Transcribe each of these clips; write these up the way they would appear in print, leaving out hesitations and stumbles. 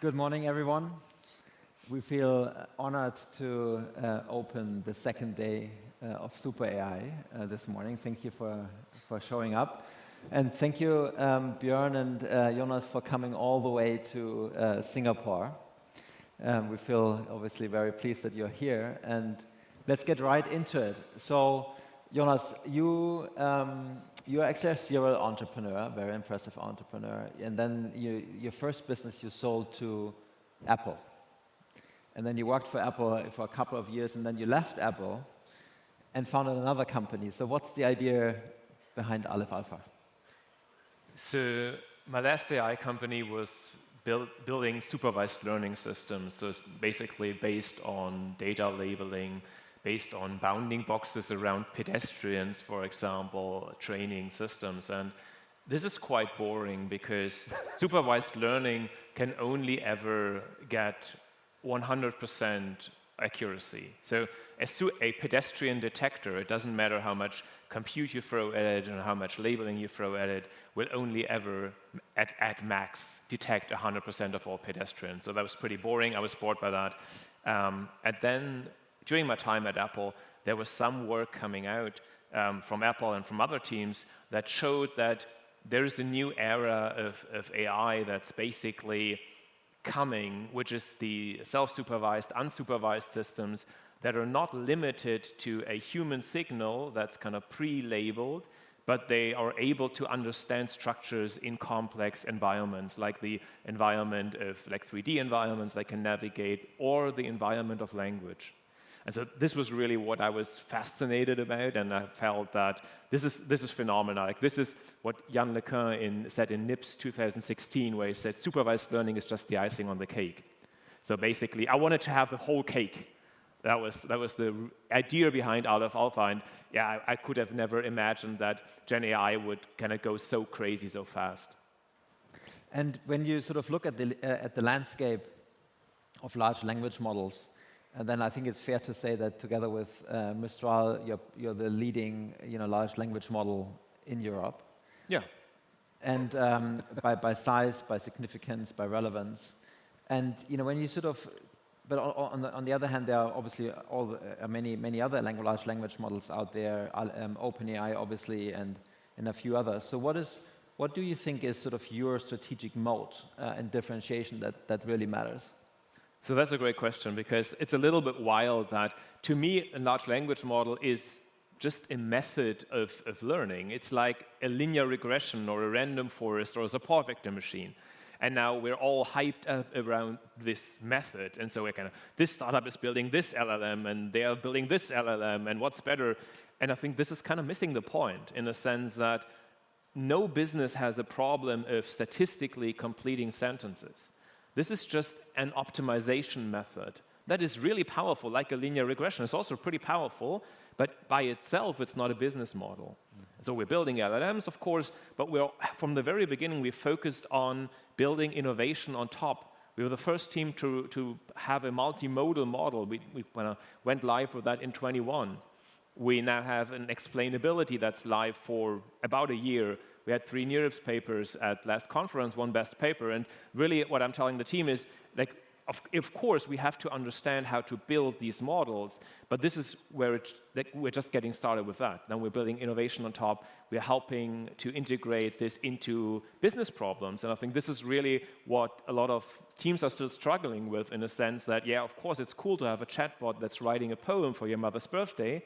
Good morning, everyone. We feel honored to open the second day of Super AI this morning. Thank you for showing up. And thank you, Björn and Jonas, for coming all the way to Singapore. We feel obviously very pleased that you're here. And let's get right into it. So, Jonas, you're actually a serial entrepreneur, very impressive entrepreneur. And then your first business you sold to Apple. And then you worked for Apple for a couple of years, and then you left Apple and founded another company. So what's the idea behind Aleph Alpha? So my last AI company was building supervised learning systems. So it's basically based on data labeling, based on bounding boxes around pedestrians, for example, training systems. And this is quite boring because supervised learning can only ever get 100% accuracy. So as to a pedestrian detector, it doesn't matter how much compute you throw at it and how much labeling you throw at it, will only ever, at max, detect 100% of all pedestrians. So that was pretty boring. I was bored by that. And then during my time at Apple, there was some work coming out from Apple and from other teams that showed that there is a new era of AI that's basically coming, which is the self-supervised, unsupervised systems that are not limited to a human signal that's kind of pre-labeled, but they are able to understand structures in complex environments, like the environment of 3D environments they can navigate, or the environment of language. And so this was really what I was fascinated about, and I felt that this is phenomenal. Like, this is what Yann LeCun said in NIPS 2016, where he said supervised learning is just the icing on the cake. So basically, I wanted to have the whole cake. That was the idea behind Aleph Alpha, and yeah, I could have never imagined that Gen AI would kind of go so crazy so fast. And when you sort of look at the landscape of large language models, and then I think it's fair to say that together with Mistral, you're the leading large language model in Europe. Yeah. And by size, by significance, by relevance. And when you sort of, but on the other hand, there are obviously many other large language models out there, OpenAI obviously, and a few others. So what do you think is sort of your strategic moat and differentiation that really matters? So that's a great question, because it's a little bit wild that, to me, a large language model is just a method of learning. It's like a linear regression or a random forest or a support vector machine. And now we're all hyped up around this method. And so we're kind of, this startup is building this LLM, and they are building this LLM, and what's better? And I think this is kind of missing the point, in the sense that no business has a problem of statistically completing sentences. This is just an optimization method that is really powerful, like a linear regression. It's also pretty powerful, but by itself, it's not a business model. So we're building LLMs, of course, but from the very beginning, we focused on building innovation on top. We were the first team to have a multimodal model. We went live with that in 21. We now have an explainability that's live for about a year. We had 3 NeurIPS papers at last conference, 1 best paper, and really what I'm telling the team is, like, of course, we have to understand how to build these models, but this is where we're just getting started with that. Now we're building innovation on top. We're helping to integrate this into business problems, and I think this is really what a lot of teams are still struggling with, in a sense that, yeah, of course, it's cool to have a chatbot that's writing a poem for your mother's birthday,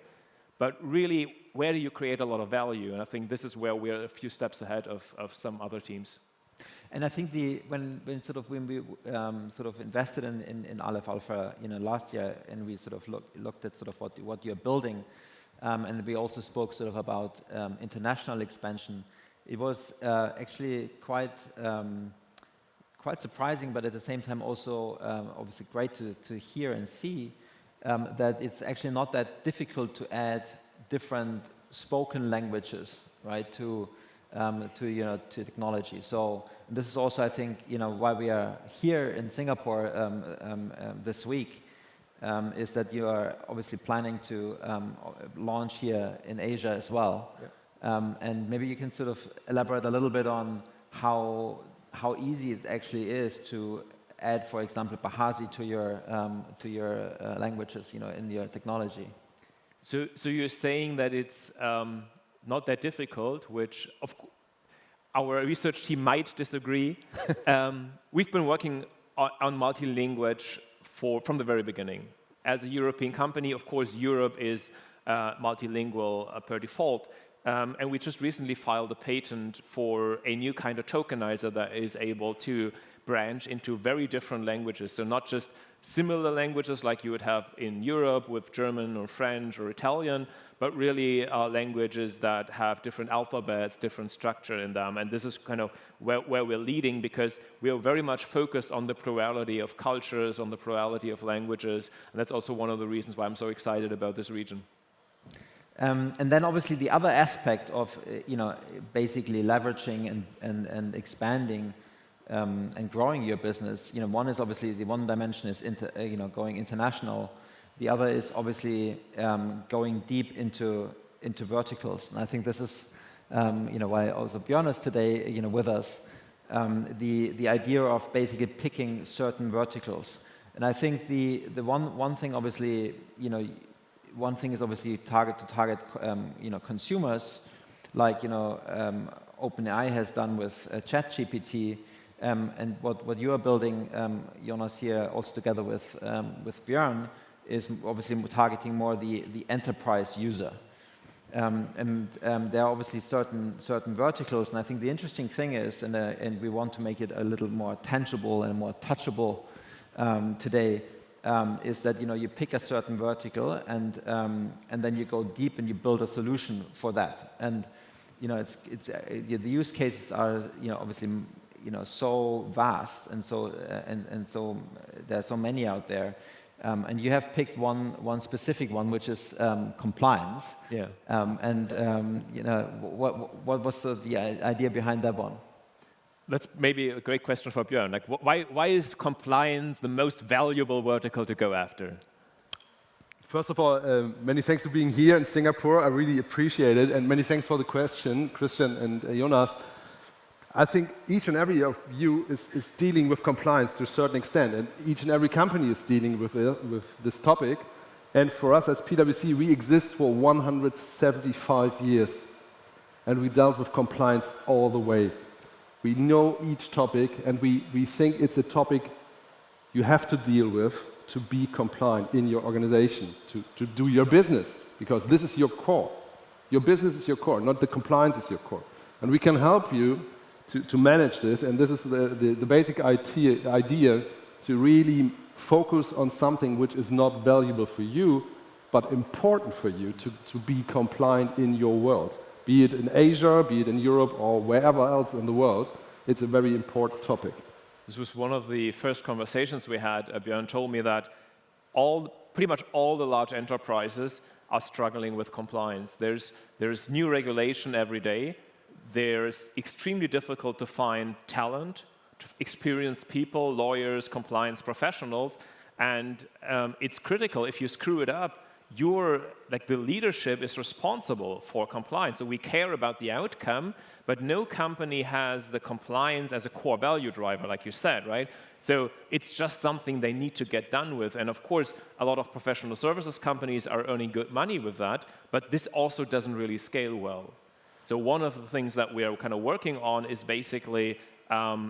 but really, where do you create a lot of value? And I think this is where we're a few steps ahead of some other teams. And I think when we sort of invested in Aleph Alpha last year, and we sort of looked at sort of what you're building, and we also spoke sort of about international expansion. It was actually quite surprising, but at the same time also obviously great to hear and see that it's actually not that difficult to add different spoken languages, right, to technology. So this is also, I think, why we are here in Singapore this week, is that you are obviously planning to launch here in Asia as well. Yeah. And maybe you can sort of elaborate a little bit on how easy it actually is to add, for example, Bahasa to your languages, in your technology. So you're saying that it's not that difficult, which our research team might disagree. We've been working on multi-language from the very beginning. As a European company, of course, Europe is multilingual per default. And we just recently filed a patent for a new kind of tokenizer that is able to branch into very different languages. So not just similar languages like you would have in Europe with German or French or Italian, but really languages that have different alphabets, different structure in them. And this is kind of where we're leading, because we are very much focused on the plurality of cultures, on the plurality of languages. And that's also one of the reasons why I'm so excited about this region. And then obviously the other aspect of basically leveraging and expanding and growing your business, one is obviously the one dimension is going international. The other is obviously going deep into verticals. And I think this is why also Björn is today with us. The idea of basically picking certain verticals. And I think the one thing obviously one thing is obviously target consumers, like OpenAI has done with ChatGPT, and what you are building, Jonas, here also together with Björn, is obviously targeting more the enterprise user. There are obviously certain verticals, and I think the interesting thing is, and we want to make it a little more tangible and more touchable today. Is that you pick a certain vertical and then you go deep and you build a solution for that, and the use cases are obviously so vast and so there are so many out there, and you have picked one specific one, which is compliance. Yeah. What was the idea behind that one? That's maybe a great question for Björn. Like, why is compliance the most valuable vertical to go after? First of all, many thanks for being here in Singapore. I really appreciate it. And many thanks for the question, Christian and Jonas. I think each and every of you is dealing with compliance to a certain extent. And each and every company is dealing with this topic. And for us as PwC, we exist for 175 years. And we dealt with compliance all the way. We know each topic, and we think it's a topic you have to deal with to be compliant in your organization, to do your business, because this is your core. Your business is your core, not the compliance is your core. And we can help you to manage this, and this is the basic idea to really focus on something which is not valuable for you, but important for you to be compliant in your world. Be it in Asia, be it in Europe, or wherever else in the world, it's a very important topic. This was one of the first conversations we had. Björn told me that pretty much all the large enterprises are struggling with compliance. There's new regulation every day. There's extremely difficult to find talent, experienced people, lawyers, compliance professionals, and it's critical. If you screw it up, the leadership is responsible for compliance. So we care about the outcome, but no company has the compliance as a core value driver, like you said, right? So it's just something they need to get done with. And of course, a lot of professional services companies are earning good money with that, but this also doesn't really scale well. So one of the things that we are kind of working on is basically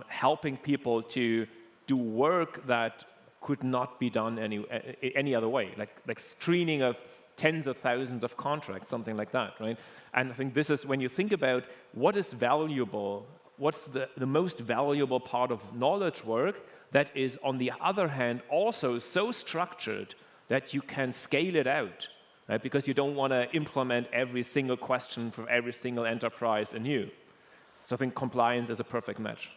helping people to do work that could not be done any other way, like screening of tens of thousands of contracts, something like that, right? And I think this is, when you think about what is valuable, what's the most valuable part of knowledge work that is, on the other hand, also so structured that you can scale it out, right? Because you don't want to implement every single question for every single enterprise anew. So I think compliance is a perfect match.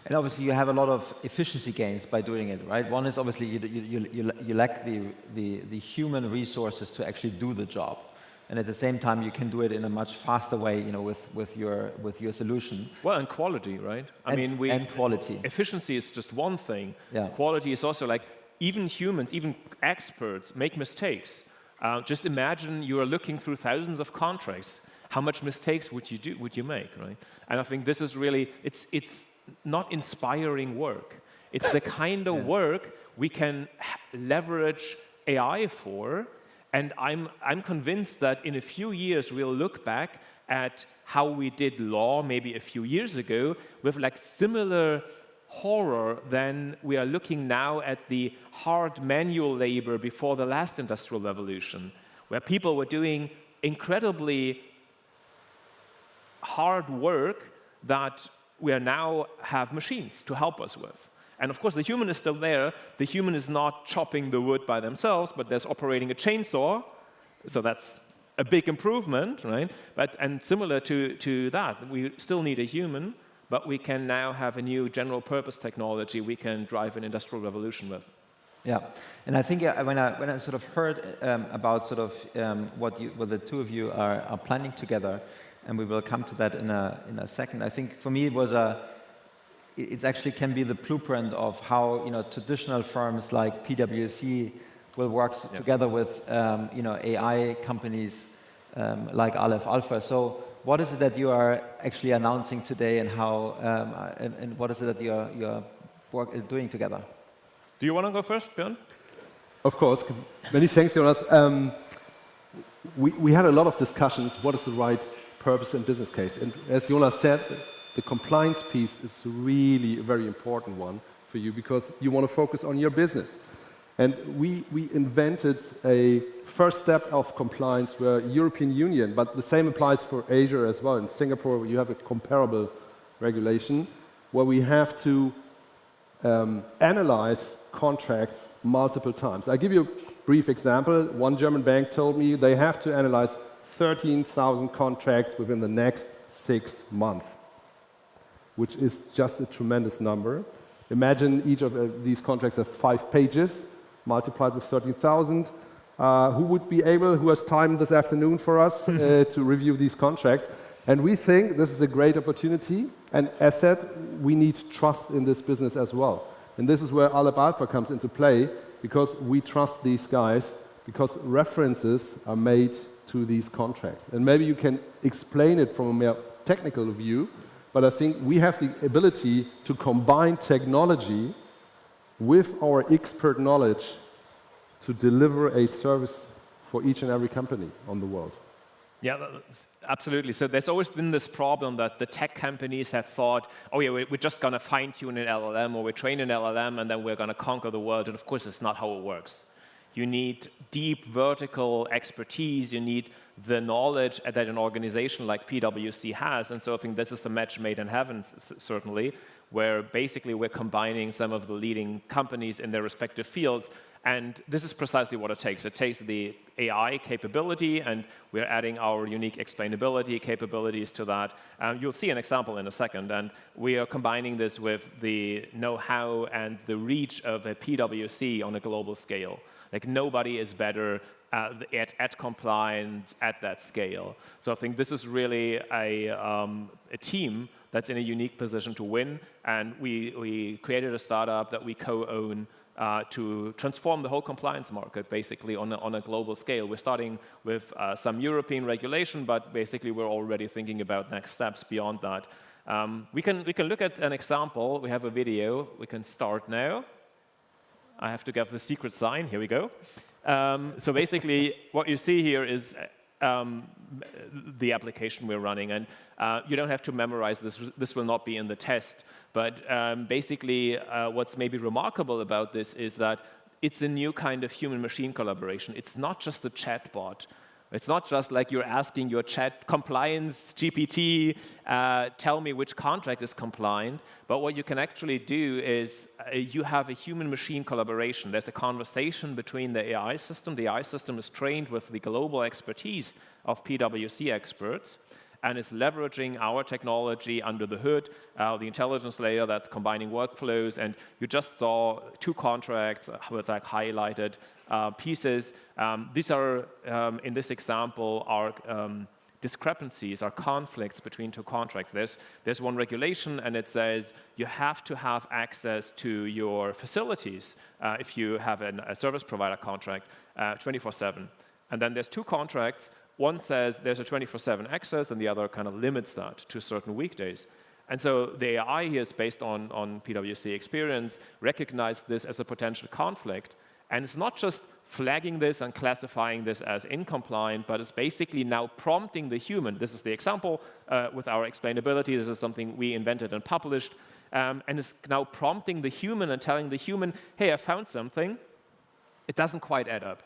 And obviously, you have a lot of efficiency gains by doing it, right? One is obviously you lack the human resources to actually do the job, and at the same time, you can do it in a much faster way, with your solution. Well, and quality, right? And quality. Efficiency is just one thing. Yeah. Quality is also, like, even humans, even experts make mistakes. Just imagine you are looking through thousands of contracts. How much mistakes would you make, right? And I think this is really, it's not inspiring work. It's the kind of work we can leverage AI for. And I'm convinced that in a few years, we'll look back at how we did law maybe a few years ago with like similar horror than we are looking now at the hard manual labor before the last industrial revolution, where people were doing incredibly hard work that we are now have machines to help us with. And of course, the human is still there. The human is not chopping the wood by themselves, but there's operating a chainsaw. So that's a big improvement, right? And similar to that, we still need a human, but we can now have a new general purpose technology we can drive an industrial revolution with. Yeah, and I think when I sort of heard about sort of what the two of you are planning together, and we will come to that in a second. I think for me it actually can be the blueprint of how traditional firms like PwC will work together with AI companies like Aleph Alpha. So what is it that you are actually announcing today, and how and what is it that you are doing together? Do you want to go first, Björn? Of course. Many thanks, Jonas. We had a lot of discussions. What is the right purpose and business case? And as Jonas said, the compliance piece is really a very important one for you, because you want to focus on your business. And we invented a first step of compliance where European Union, but the same applies for Asia as well. In Singapore, you have a comparable regulation where we have to analyze contracts multiple times. I'll give you a brief example. One German bank told me they have to analyze 13,000 contracts within the next 6 months, which is just a tremendous number. Imagine each of these contracts have 5 pages, multiplied with 13,000. Who has time this afternoon for us to review these contracts? And we think this is a great opportunity. And as said, we need trust in this business as well. And this is where Aleph Alpha comes into play, because we trust these guys, because references are made to these contracts. And maybe you can explain it from a more technical view, but I think we have the ability to combine technology with our expert knowledge to deliver a service for each and every company on the world. Yeah, absolutely. So there's always been this problem that the tech companies have thought, oh yeah, we're just going to fine-tune an LLM, or we train an LLM, and then we're going to conquer the world. And of course, it's not how it works. You need deep vertical expertise. You need the knowledge that an organization like PwC has. And so I think this is a match made in heaven, certainly, where basically we're combining some of the leading companies in their respective fields. And this is precisely what it takes. It takes the AI capability, and we're adding our unique explainability capabilities to that. You'll see an example in a second. And we are combining this with the know-how and the reach of a PwC on a global scale. Like, nobody is better at compliance at that scale. So I think this is really a team that's in a unique position to win. And we created a startup that we co-own to transform the whole compliance market, basically on a global scale. We're starting with some European regulation, but basically we're already thinking about next steps beyond that. We can look at an example. We have a video. We can start now. I have to give the secret sign. Here we go. So basically, what you see here is the application we're running. And you don't have to memorize this. This will not be in the test. But basically, what's maybe remarkable about this is that it's a new kind of human-machine collaboration. It's not just a chatbot. It's not just like you're asking your chat compliance GPT, tell me which contract is compliant. But what you can actually do is you have a human-machine collaboration. There's a conversation between the AI system. The AI system is trained with the global expertise of PwC experts, and is leveraging our technology under the hood, the intelligence layer that's combining workflows. And you just saw 2 contracts with like highlighted pieces. These are, in this example, are discrepancies, are conflicts between 2 contracts. There's one regulation, and it says you have to have access to your facilities if you have a service provider contract 24/7. And then there's 2 contracts. One says there's a 24/7 access, and the other kind of limits that to certain weekdays. And so the AI here is based on PwC experience, recognized this as a potential conflict. And it's not just flagging this and classifying this as incompliant, but it's basically now prompting the human. This is the example with our explainability. This is something we invented and published. And it's now prompting the human and telling the human, hey, I found something. It doesn't quite add up.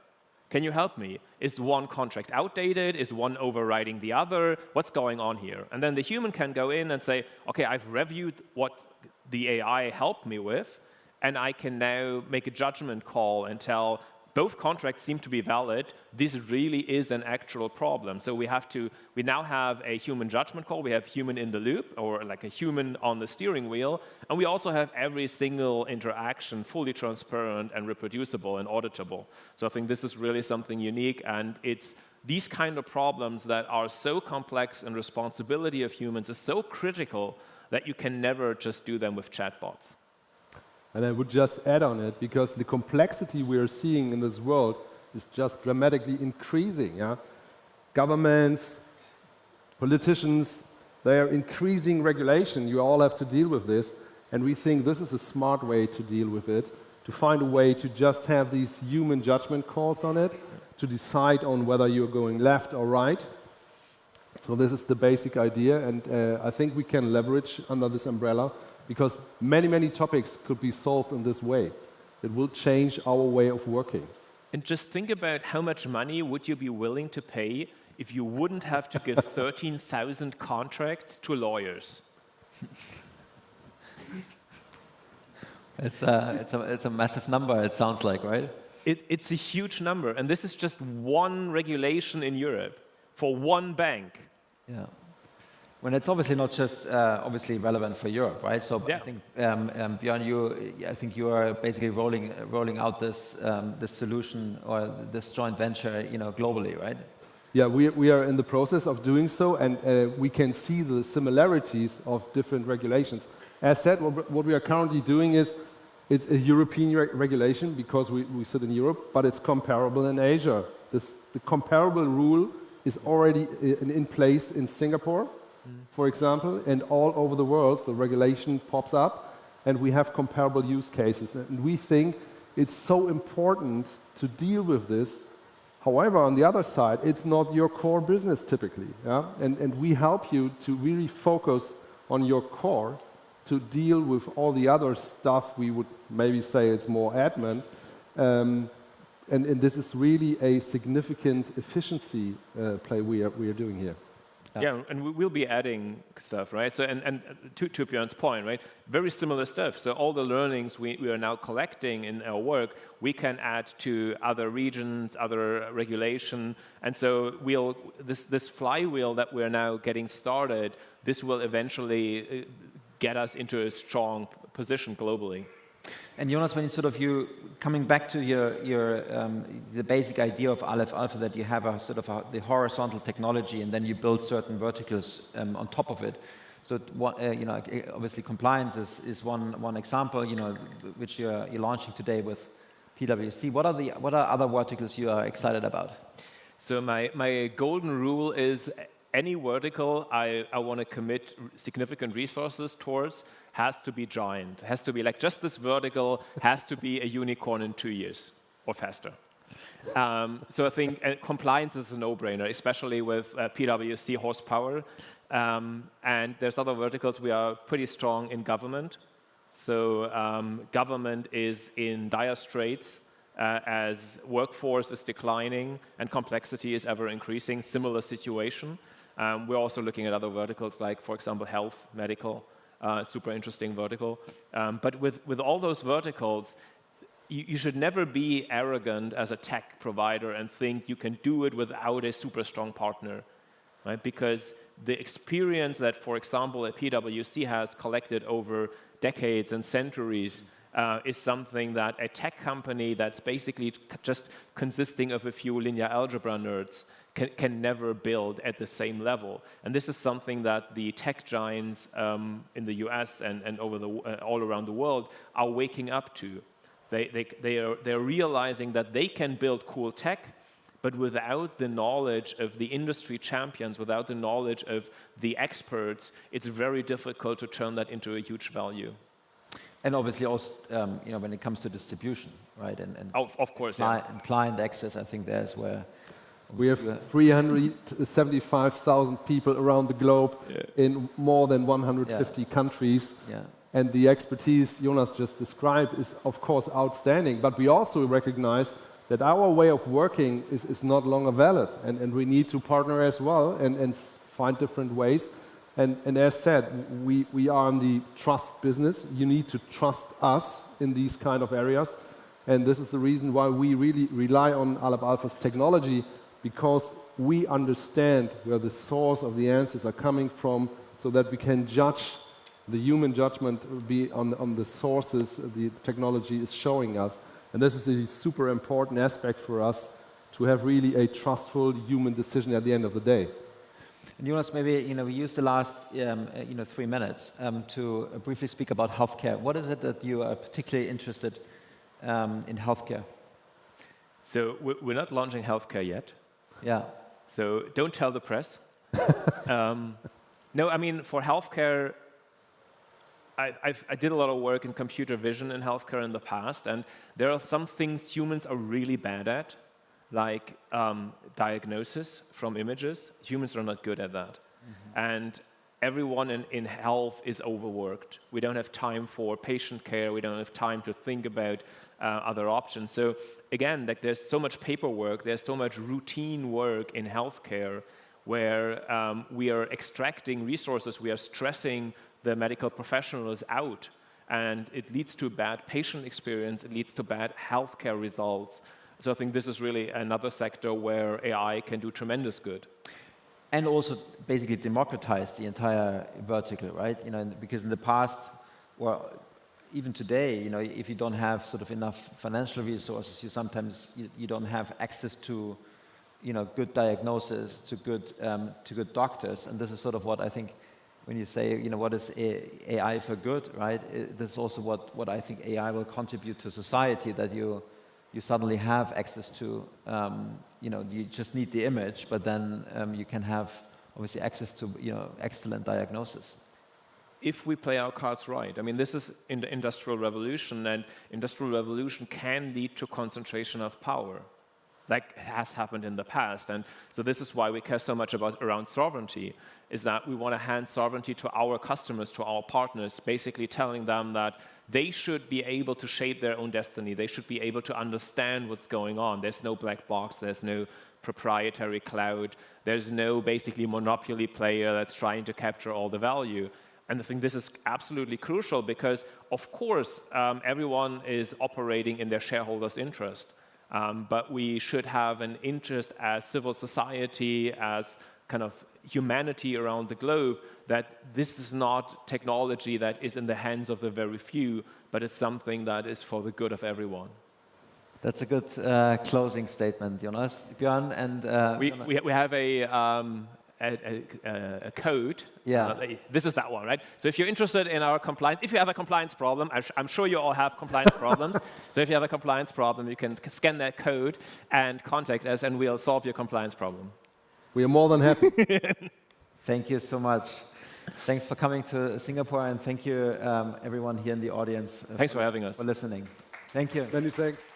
Can you help me? Is one contract outdated? Is one overriding the other? What's going on here? And then the human can go in and say, OK, I've reviewed what the AI helped me with, and I can now make a judgment call and tell both contracts seem to be valid. This really is an actual problem. So we now have a human judgment call. We have human in the loop, or like a human on the steering wheel. And we also have every single interaction fully transparent and reproducible and auditable. So I think this is really something unique. And it's these kind of problems that are so complex, and responsibility of humans is so critical that you can never just do them with chatbots. And I would just add on it, because the complexity we are seeing in this world is just dramatically increasing. Yeah? Governments, politicians, they are increasing regulation. You all have to deal with this. And we think this is a smart way to deal with it, to find a way to just have these human judgment calls on it, to decide on whether you're going left or right. So this is the basic idea. And I think we can leverage under this umbrella, because many, many topics could be solved in this way. It will change our way of working. And just think about how much money would you be willing to pay if you wouldn't have to give 13,000 contracts to lawyers. It's a massive number, it sounds like, right? It's a huge number, and this is just one regulation in Europe for one bank. Yeah. When it's obviously not just obviously relevant for Europe, right? So yeah. I think Björn, I think you are basically rolling out this this solution or this joint venture, globally, right? Yeah, we are in the process of doing so, and we can see the similarities of different regulations. As said, what we are currently doing is it's a European regulation because we sit in Europe, but it's comparable in Asia. The comparable rule is already in place in Singapore, for example, and all over the world the regulation pops up, and we have comparable use cases. And we think it's so important to deal with this. However, on the other side, it's not your core business typically. Yeah? And we help you to really focus on your core, to deal with all the other stuff. We would maybe say it's more admin. And this is really a significant efficiency play we are doing here. Yeah, and we'll be adding stuff, right? So, and to Björn's point, right? Very similar stuff. So all the learnings we are now collecting in our work, we can add to other regions, other regulation, and so this flywheel that we're now getting started, this will eventually get us into a strong position globally. And Jonas, when you coming back to the basic idea of Aleph Alpha, that you have the horizontal technology and then you build certain verticals on top of it. So obviously compliance is one example, which you're launching today with PwC. What are other verticals you are excited about? So my golden rule is any vertical I want to commit significant resources towards has to be giant. Has to be like just this vertical has to be a unicorn in 2 years or faster. So I think compliance is a no-brainer, especially with PwC horsepower. And there's other verticals we are pretty strong in government. So government is in dire straits as workforce is declining and complexity is ever increasing. Similar situation. We're also looking at other verticals like, for example, health, medical. Super interesting vertical. But with all those verticals, you should never be arrogant as a tech provider and think you can do it without a super strong partner, right? Because the experience that, for example, a PwC has collected over decades and centuries is something that a tech company that's basically just consisting of a few linear algebra nerds can never build at the same level. And this is something that the tech giants in the US and all around the world are waking up to. They're realizing that they can build cool tech, but without the knowledge of the industry champions, without the knowledge of the experts, it's very difficult to turn that into a huge value. And obviously also, when it comes to distribution, right? And of course, and client access, I think there's where we have 375,000 people around the globe in more than 150 countries. Yeah. And the expertise Jonas just described is, of course, outstanding. But we also recognize that our way of working is not longer valid. And we need to partner as well and find different ways. And as said, we are in the trust business. You need to trust us in these kind of areas. And this is the reason why we really rely on Aleph Alpha's technology, because we understand where the source of the answers are coming from, so that we can judge. The human judgment will be on the sources the technology is showing us. And this is a super important aspect for us, to have really a trustful human decision at the end of the day. And Jonas, maybe we use the last 3 minutes to briefly speak about healthcare. What is it that you are particularly interested in healthcare? So we're not launching healthcare yet. Yeah. So don't tell the press. No, I mean, for healthcare, I did a lot of work in computer vision in healthcare in the past, and there are some things humans are really bad at, like diagnosis from images. Humans are not good at that. And everyone in health is overworked. We don't have time for patient care. We don't have time to think about other options. So again, like, there's so much paperwork, there's so much routine work in healthcare where we are extracting resources, we are stressing the medical professionals out, and it leads to bad patient experience, it leads to bad healthcare results. So I think this is really another sector where AI can do tremendous good. And also basically democratize the entire vertical, right? Because in the past, or even today, if you don't have sort of enough financial resources, you sometimes you don't have access to, good diagnosis, to good doctors. And this is sort of what I think when you say, what is AI for good, right? This is also what I think AI will contribute to society, that you suddenly have access to, you just need the image, but then you can have obviously access to, excellent diagnosis. If we play our cards right. I mean, this is in the Industrial Revolution, and Industrial Revolution can lead to concentration of power, like has happened in the past. And so this is why we care so much around sovereignty, is that we want to hand sovereignty to our customers, to our partners, basically telling them that they should be able to shape their own destiny. They should be able to understand what's going on. There's no black box, there's no proprietary cloud, there's no basically monopoly player that's trying to capture all the value. And I think this is absolutely crucial because, of course, everyone is operating in their shareholders' interest. But we should have an interest as civil society, as kind of humanity around the globe, that this is not technology that is in the hands of the very few, but it's something that is for the good of everyone. That's a good closing statement, Jonas. Björn, and we have a code. Yeah. This is that one, right? So if you're interested in our compliance, if you have a compliance problem, I'm sure you all have compliance problems. So if you have a compliance problem, you can scan that code and contact us, and we'll solve your compliance problem. We are more than happy. Thank you so much. Thanks for coming to Singapore, and thank you, everyone here in the audience. Thanks for having us. For listening. Thank you. Many thanks.